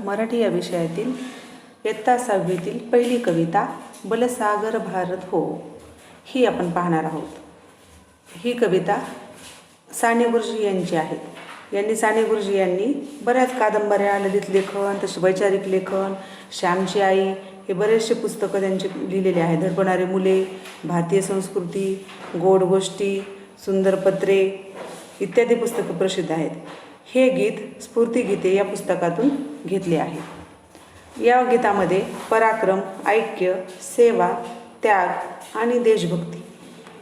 मराठी या विषयातील इयत्ता 6वीतील पहिली कविता बलसागर भारत हो ही आपण पाहणार आहोत। ही कविता साने गुरुजी यांची आहे। साने गुरुजी यांनी बऱ्याच कादंबऱ्या, ललित लेखन, तसे वैचारिक लेखन, श्यामची आई हे बरेचसे पुस्तकं त्यांचे लिहिलेले आहेत। धडपणारी मुले, भारतीय संस्कृती, गोड गोष्टी, सुंदर पत्रे इत्यादी पुस्तकं प्रसिद्ध आहेत। हे गीत स्फूर्तिगीते या पुस्तकातून घेतले आहे। या गीतामध्ये पराक्रम, ऐक्य, सेवा, त्याग आणि देशभक्ती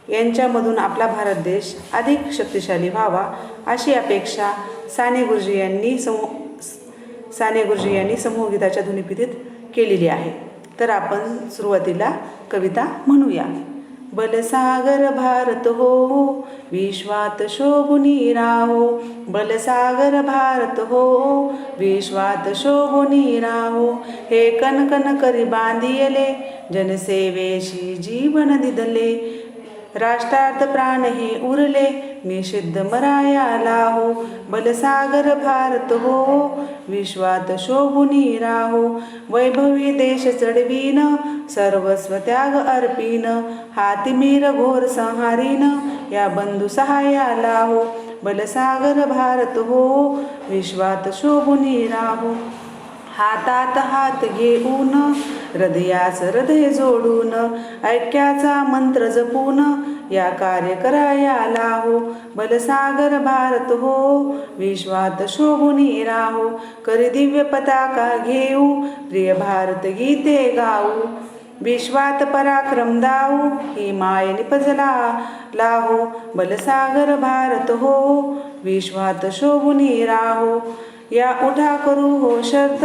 यांच्यामधून आपला भारत देश अधिक शक्तिशाली व्हावा अशी अपेक्षा साने गुरुजी यांनी समूहगीताच्या ध्वनिफीतीत केलेली आहे। तर आपण सुरुवातीला कविता म्हणूया। बलसागर भारत हो, विश्वात शोभुनी राहो। बलसागर भारत हो, विश्वात शोभुनी राहो। हे कणकण करी बांधियले, जनसेवेशी जीवन दिदले। राष्ट्रार्थ प्राण हे उरले, निषिद्ध मराया लाहो। बलसागर भारत हो, विश्वात शोभुनी राहो। वैभवी देश चढवीन, सर्वस्व त्याग अर्पीन। हातिमीर घोर संहारीन, या बंधू सहाय्या लाहो। बलसागर भारत हो, विश्वात शोभुनी राहो। हातात हात घेऊन, हृदयास हृदय जोडून, ऐक्याचा मंत्र जपून, या कार्य कराया लाहो। बलसागर भारत हो, विश्वात शोभुनी राहो। करी दिव्य पताका घेऊ, प्रिय भारत गीते गाऊ। विश्वात पराक्रम दाऊ, ही माय निपजला लाहो। बलसागर भारत हो, विश्वात शोभुनी राहो। या उठा करू हो शर्त,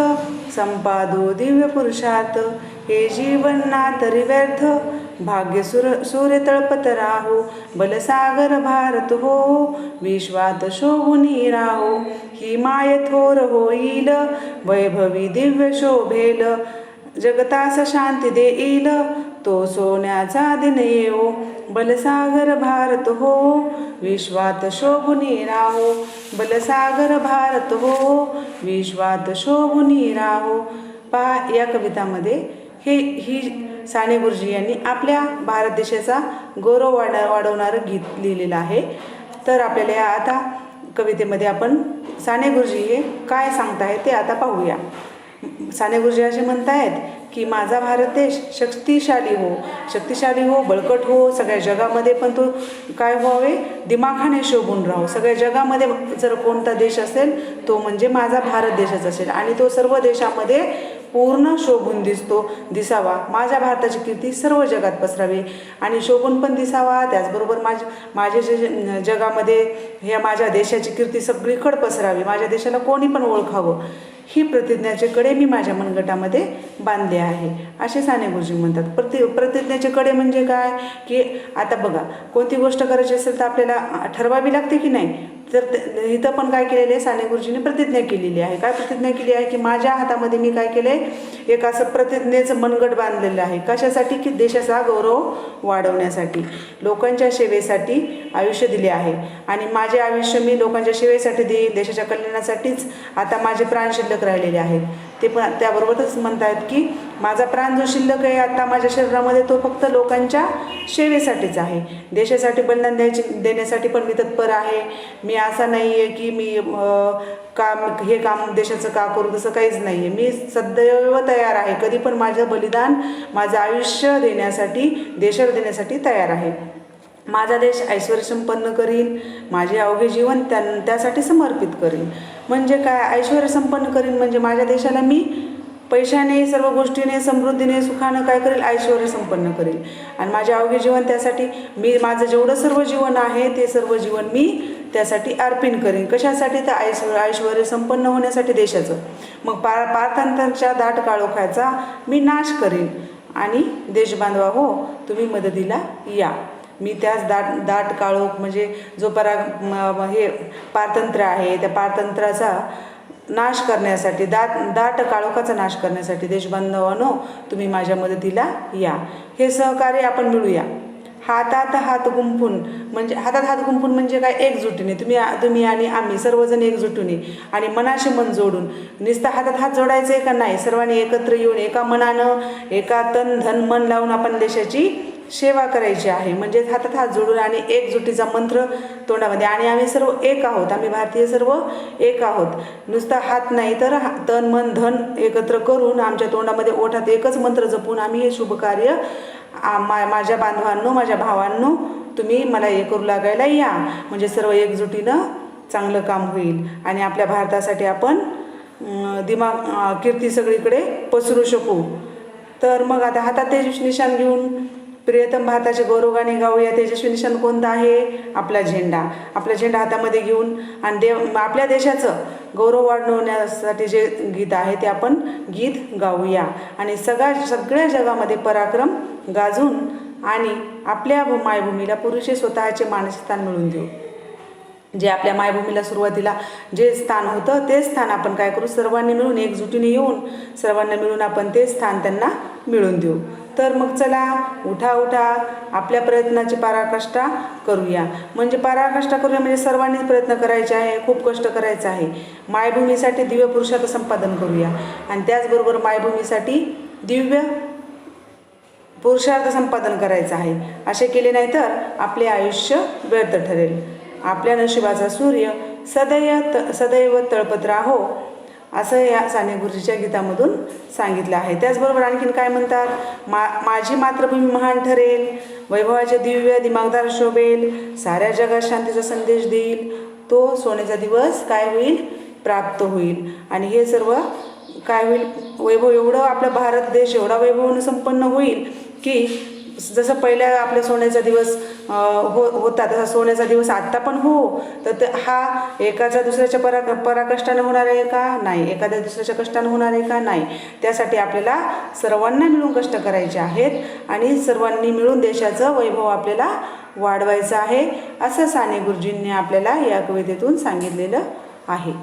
संपादू दिव्य पुरुषार्थ। हे जीवन ना तरी व्यर्थ, भाग्य सूर्य तळपत राहो। बलसागर भारत हो, विश्वात शोभुनी राहो। ही माय थोर होईल, वैभवी दिव्य शोभेल। जगतास शांती देईल, तो सोन्याचा दिन येवो। बलसागर भारत हो, विश्वात शोभुनी राहो। बलसागर भारत हो, विश्वात शोभुनी राहो। पहा, या कवितामध्ये ही साने गुरुजी यांनी आपल्या भारत देशाचा गौरव वाढवणारं गीत लिहिलेलं आहे। तर आपल्याला आता कवितेमध्ये आपण साने गुरुजी हे काय सांगतायत ते आता पाहूया। साने गुरुजी असे म्हणतायत की माझा भारत देश शक्तिशाली हो, बळकट हो, सगळ्या जगामध्ये पण तो काय व्हावे, दिमाखाने शोभून राहो। सगळ्या जगामध्ये जर कोणता देश असेल तो म्हणजे माझा भारत देशच असेल, आणि तो सर्व देशामध्ये पूर्ण शोभून दिसावा। माझ्या भारताची कीर्ती सर्व जगात पसरावी आणि शोभून पण दिसावा। त्याचबरोबर माझे जे जगामध्ये ह्या माझ्या देशाची कीर्ती सगळीकडे पसरावी, माझ्या देशाला कोणी पण ओळखावं, ही प्रतिज्ञाचे कडे मी माझ्या मनगटामध्ये बांधले आहे, असे साने गुरुजी म्हणतात। प्रतिज्ञाचे कडे म्हणजे काय की आता बघा, कोणती गोष्ट करायची असेल तर आपल्याला ठरवावी लागते की नाही। तर इथं पण काय केलेलं आहे, साने गुरुजींनी प्रतिज्ञा केलेली आहे। काय प्रतिज्ञा केली आहे की माझ्या हातामध्ये मी काय केलंय, एक असं प्रतिज्ञेचं मनगट बांधलेलं आहे। कशासाठी की देशाचा गौरव वाढवण्यासाठी, लोकांच्या सेवेसाठी आयुष्य दिले आहे, आणि माझे आयुष्य मी लोकांच्या सेवेसाठी देईन, देशाच्या कल्याणासाठीच आता माझे प्राण शिल्लक राहिलेले आहेत। ते पण त्याबरोबरच म्हणतायत की माझा प्राण जो शिल्लक आहे आता माझ्या शरीरामध्ये, तो फक्त लोकांच्या सेवेसाठीच आहे। देशासाठी बलिदान देण्यासाठी पण मी तत्पर आहे। मी असं नाही आहे की मी हे काम देशाचं का करू, तसं काहीच नाही आहे। मी सदैव तयार आहे, कधी पण माझं बलिदान, माझं आयुष्य देण्यासाठी, देशाला देण्यासाठी तयार आहे। माझा देश ऐश्वर्य संपन्न करीन, माझे अवघे जीवन त्यासाठी समर्पित करीन। म्हणजे काय, ऐश्वर्य संपन्न करीन म्हणजे माझ्या देशाला मी पैशाने, सर्व गोष्टीने, समृद्धीने, सुखानं काय करेल, ऐश्वर्य संपन्न करेल। आणि माझे अवघे जीवन त्यासाठी मी, माझं जेवढं सर्व जीवन आहे ते सर्व जीवन मी त्यासाठी अर्पण करीन। कशासाठी, तर ऐश्वर्य संपन्न होण्यासाठी देशाचं। मग पारतंत्र्याच्या दाट काळोखाचा मी नाश करीन, आणि देशबांधवा हो, तुम्ही मदतीला या। मी त्याच दाट काळोख म्हणजे जो हे पारतंत्र्य आहे, त्या पारतंत्र्याचा नाश करण्यासाठी, दाट काळोखाचा नाश करण्यासाठी देशबांधवांनो तुम्ही माझ्या मदतीला या। हे सहकार्य आपण मिळूया। हातात हात गुंफून, म्हणजे हातात हात गुंफून म्हणजे काय, एकजुटीने तुम्ही आणि आम्ही सर्वजण एकजुटीने आणि मनाशी मन जोडून. नुसतं हातात हात जोडायचं आहे का, नाही, सर्वांनी एकत्र येऊन एका मनानं एका तन धन मन लावून आपण देशाची सेवा करायची आहे. म्हणजे हातात हात जोडून आणि एकजुटीचा मंत्र तोंडामध्ये. आणि आम्ही सर्व एक आहोत, आम्ही भारतीय सर्व एक आहोत. नुसता हात नाही तर तन मन धन एकत्र करून आमच्या तोंडामध्ये ओठात एकच मंत्र जपून आम्ही हे शुभ कार्य माझ्या बांधवांनो, माझ्या भावांनो, तुम्ही मला हे करू लागायला या. म्हणजे सर्व एकजुटीनं चांगलं काम होईल आणि आपल्या भारतासाठी आपण कीर्ती सगळीकडे पसरू शकू. तर मग आता हातात तेजस्वी निशाण घेऊन प्रियतम भारताचे गौरवगाणे गाऊया. तेजस्वी निशाण कोणता आहे, आपला झेंडा. आपला झेंडा हातामध्ये घेऊन आणि आपल्या देशाचं गौरव वाढवण्यासाठी जे गीत आहे ते आपण गीत गाऊया आणि सगळ्या जगामध्ये पराक्रम गाजून आणि आपल्या मायभूमीला पुरुषे स्वतःचे मानसिक स्थान मिळवून देऊ. जे आपल्या मायभूमीला सुरुवातीला जे स्थान होतं ते स्थान आपण काय करू, सर्वांनी मिळून एकजुटीने येऊन सर्वांना मिळून आपण ते स्थान त्यांना मिळवून देऊ. तर मग चला उठा आपल्या प्रयत्नाची पराकाष्ठा करूया. म्हणजे पराकाष्ठा करूया म्हणजे सर्वांनीच प्रयत्न करायचे आहे, खूप कष्ट करायचं आहे. मायभूमीसाठी दिव्य पुरुषार्थ संपादन करूया आणि त्याचबरोबर मायभूमीसाठी दिव्य पुरुषार्थ संपादन करायचं आहे. असे केले नाही तर आपले आयुष्य व्यर्थ ठरेल. आपल्या नशिबाचा सूर्य सदैव तळपत राहो, असं या साने गुरुजीच्या गीतामधून सांगितलं आहे. त्याचबरोबर आणखीन काय म्हणतात, माझी मातृभूमी महान ठरेल, वैभवाचे दिव्य दिमागदार शोभेल, साऱ्या जगात शांतीचा संदेश देईल, तो सोन्याचा दिवस काय होईल, प्राप्त होईल. आणि हे सर्व काय होईल, वैभव एवढं आपला भारत देश एवढा वैभवाने संपन्न होईल की जसं पहिल्या आपल्या सोन्याचा दिवस होता तसा सोन्याचा दिवस आत्ता पण हो. तर हा एकाचा दुसऱ्याच्या पराकष्टाने होणार आहे का, नाही. एखाद्या दुसऱ्याच्या कष्टाने होणार आहे का, नाही. त्यासाठी आपल्याला सर्वांना मिळून कष्ट करायचे आहेत आणि सर्वांनी मिळून देशाचं वैभव आपल्याला वाढवायचं आहे, असं साने गुरुजींनी आपल्याला या कवितेतून सांगितलेलं आहे.